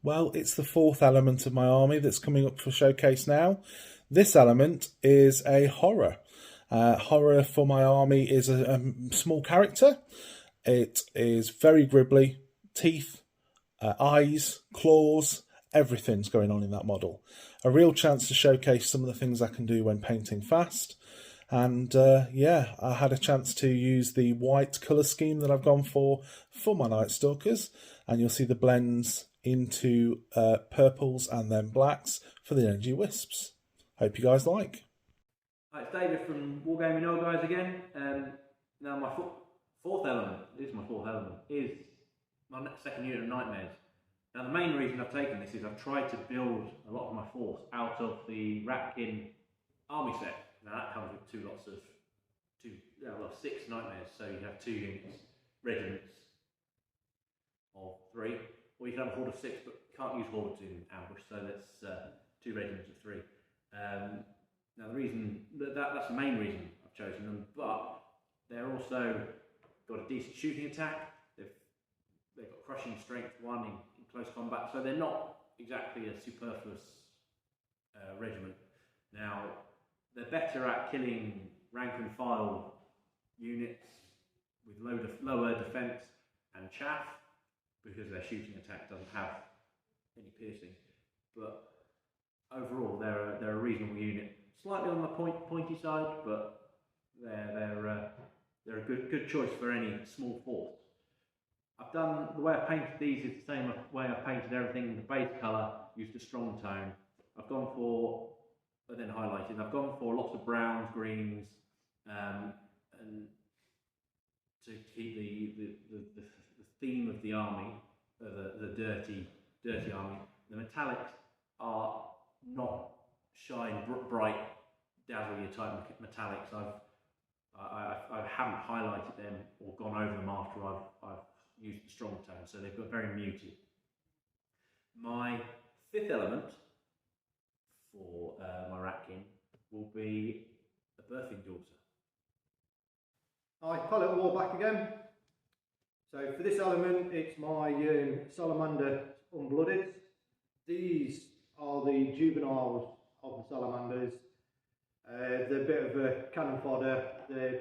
Well, it's the fourth element of my army that's coming up for showcase now. This element is a horror. Horror for my army is a small character. It is very gribbly, teeth, eyes, claws, everything's going on in that model. A real chance to showcase some of the things I can do when painting fast. And yeah, I had a chance to use the white colour scheme that I've gone for my Night Stalkers, and you'll see the blends into purples and then blacks for the Energy Wisps. Hope you guys like. Hi, it's David from Wargaming Old Guys again. Now my fourth element is my second unit of Nightmares. Now the main reason I've taken this is I've tried to build a lot of my force out of the Ratkin army set. Now that comes with six Nightmares, so you have 2 units, regiments of 3, or you can have a horde of 6, but can't use hordes in ambush, so that's 2 regiments of 3. Now the reason that's the main reason I've chosen them, but they're also got a decent shooting attack. They've got crushing strength 1 in close combat, so they're not exactly a superfluous regiment. Now they're better at killing rank and file units with lower defense and chaff, because their shooting attack doesn't have any piercing. But overall, they're a reasonable unit. Slightly on the pointy side, but they're a good choice for any small force. The way I've painted these is the same way I've painted everything. The base colour, used a strong tone. I've gone for, and then highlighted. I've gone for lots of browns, greens, and to keep the theme of the army, the dirty army. The metallics are not shine bright, dazzle you type metallics. I haven't highlighted them or gone over them after I've used the strong tone, so they've got very muted. My fifth element for my Ratkin will be a birthing daughter. Hi, Pilot War back again. So for this element, it's my Salamander Unblooded. These are the juveniles of the Salamanders. They're a bit of a cannon fodder. They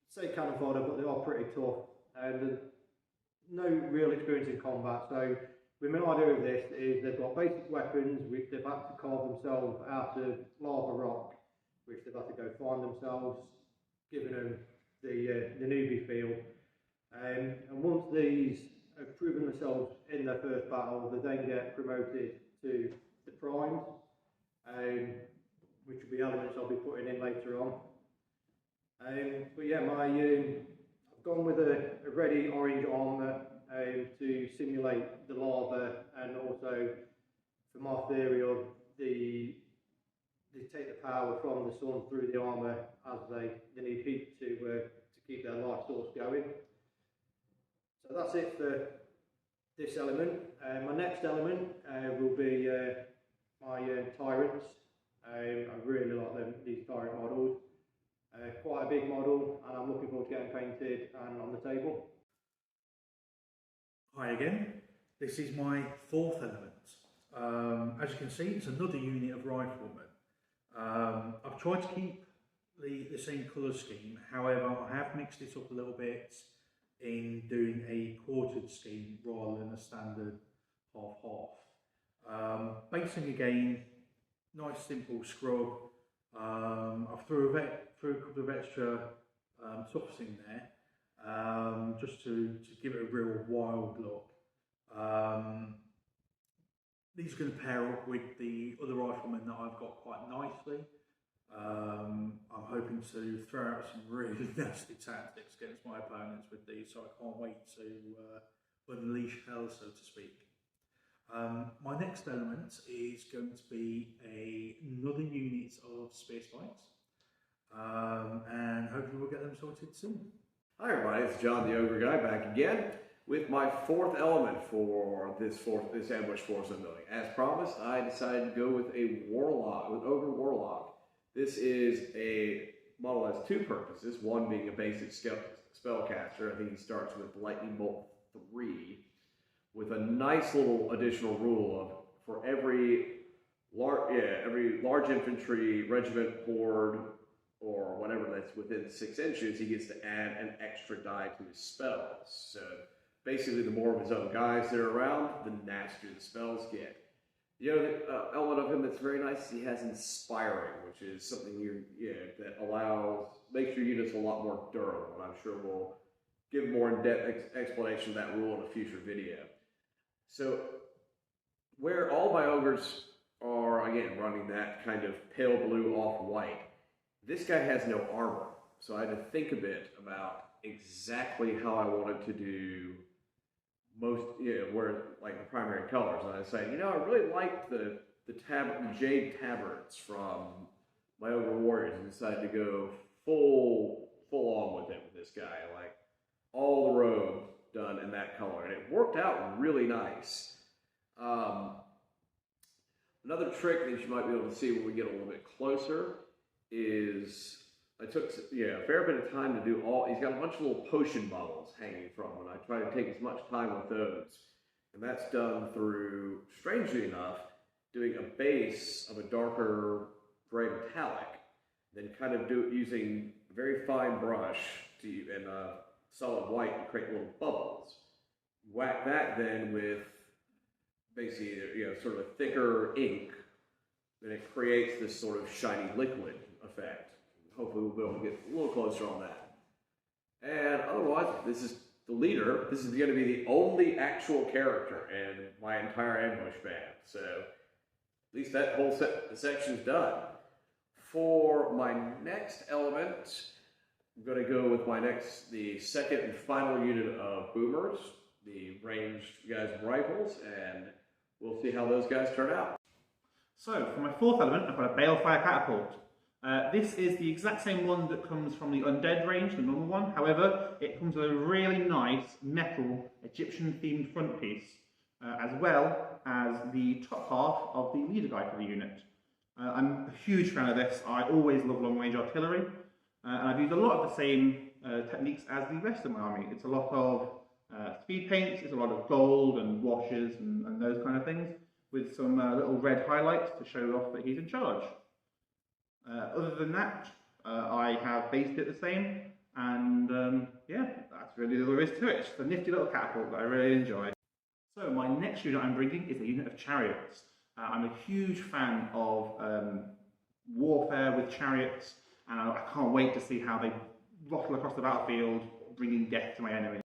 say cannon fodder, but they are pretty tough. And no real experience in combat. So the main idea of this is they've got basic weapons which they've had to carve themselves out of lava rock, which they've had to go find themselves, giving them the newbie feel. And once these have proven themselves in their first battle, they then get promoted to the primed, which will be elements I'll be putting in later on. But yeah, I've gone with a ready orange armour to simulate the lava, and also for my theory of they take the power from the sun through the armour as they need heat to keep their life source going. So that's it for this element. My next element will be my Tyrants. I really like these Tyrant models. Quite a big model, and I'm looking forward to getting painted and on the table. Hi again, this is my fourth element. As you can see, it's another unit of riflemen. I've tried to keep the same colour scheme, however I have mixed it up a little bit in doing a quartered scheme rather than a standard half-half. Basing again, nice simple scrub. I've threw a couple of extra tufts in there, just to give it a real wild look. These are going to pair up with the other riflemen that I've got quite nicely. I'm hoping to throw out some really nasty tactics against my opponents with these, so I can't wait to unleash hell, so to speak. My next element is going to be another unit of Spear Spikes, and hopefully we'll get them sorted soon. Hi everybody, it's John the Ogre Guy back again with my fourth element for this ambush force I'm building. As promised, I decided to go with a Warlock, with Ogre Warlock. This is a model that has 2 purposes, one being a basic spellcaster. I think he starts with Lightning Bolt 3. with a nice little additional rule of for every large infantry regiment, horde, or whatever that's within 6 inches, he gets to add an extra die to his spells. So basically, the more of his own guys that are around, the nastier the spells get. The other element of him that's very nice, he has inspiring, which is something that makes your units a lot more durable. And I'm sure we'll give more in-depth explanation of that rule in a future video. So where all my ogres are, again, running that kind of pale blue off-white, this guy has no armor. So I had to think a bit about exactly how I wanted to do where like the primary colors. And I said, I really liked the jade tabards from my Ogre Warriors, and decided to go full on with it with this guy, like all the robe done in that color, and it worked out really nice. Another trick that you might be able to see when we get a little bit closer is I took a fair bit of time to do he's got a bunch of little potion bottles hanging from him, and I try to take as much time with those. And that's done through, strangely enough, doing a base of a darker gray metallic, then kind of using a very fine brush and solid white to create little bubbles. Whack that then with basically sort of a thicker ink, then it creates this sort of shiny liquid effect. Hopefully we'll be able to get a little closer on that. And otherwise, this is the leader. This is going to be the only actual character in my entire ambush band. So at least that whole section's done. For my next element, I'm going to go with the second and final unit of boomers, the ranged guys with rifles, and we'll see how those guys turn out. So for my fourth element, I've got a Balefire Catapult. This is the exact same one that comes from the Undead range, the normal one. However, it comes with a really nice metal Egyptian-themed front piece, as well as the top half of the leader guide for the unit. I'm a huge fan of this. I always love long-range artillery, and I've used a lot of the same techniques as the rest of my army. It's a lot of speed paints, it's a lot of gold and washes and those kind of things, with some little red highlights to show off that he's in charge. Other than that, I have based it the same, and that's really all there is to it. It's just a nifty little catapult that I really enjoy. So my next unit I'm bringing is a unit of chariots. I'm a huge fan of warfare with chariots, and I can't wait to see how they rottle across the battlefield, bringing death to my enemies.